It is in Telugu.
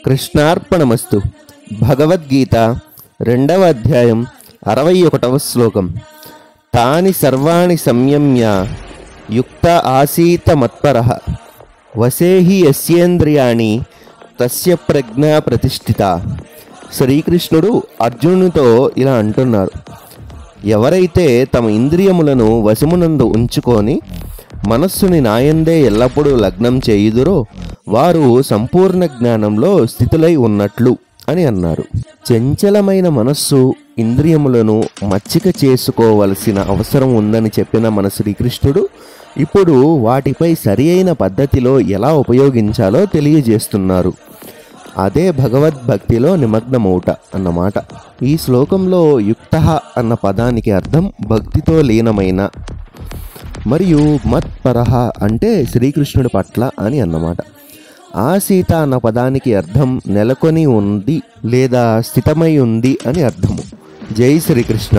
కృష్ణార్పణమస్తు. భగవద్గీత 2వ అధ్యాయం 61వ శ్లోకం. తాని సర్వాణి సంయమ్య యుక్త ఆసీత మత్పరః వసేహి యస్యేంద్రియాణి తస్య ప్రజ్ఞా ప్రతిష్ఠిత. శ్రీకృష్ణుడు అర్జునునితో ఇలా అంటున్నారు: ఎవరైతే తమ ఇంద్రియములను వశమునందు ఉంచుకొని మనస్సుని నాయందే ఎల్లప్పుడూ లగ్నం చేయుదురో వారు సంపూర్ణ జ్ఞానంలో స్థితులై ఉన్నట్లు అని అన్నారు. చంచలమైన మనస్సు, ఇంద్రియములను మచ్చిక చేసుకోవలసిన అవసరం ఉందని చెప్పిన మన శ్రీకృష్ణుడు ఇప్పుడు వాటిపై సరి అయిన పద్ధతిలో ఎలా ఉపయోగించాలో తెలియజేస్తున్నారు. అదే భగవద్భక్తిలో నిమగ్నమౌట అన్నమాట. ఈ శ్లోకంలో యుక్త అన్న పదానికి అర్థం భక్తితో లీనమైన, మరియు మత్పరః అంటే శ్రీకృష్ణుడి పట్ల అని అన్నమాట. ఆసీత అన్న పదానికి అర్థం నెలకొని ఉంది లేదా స్థితమై ఉంది అని అర్థము. జై శ్రీకృష్ణ.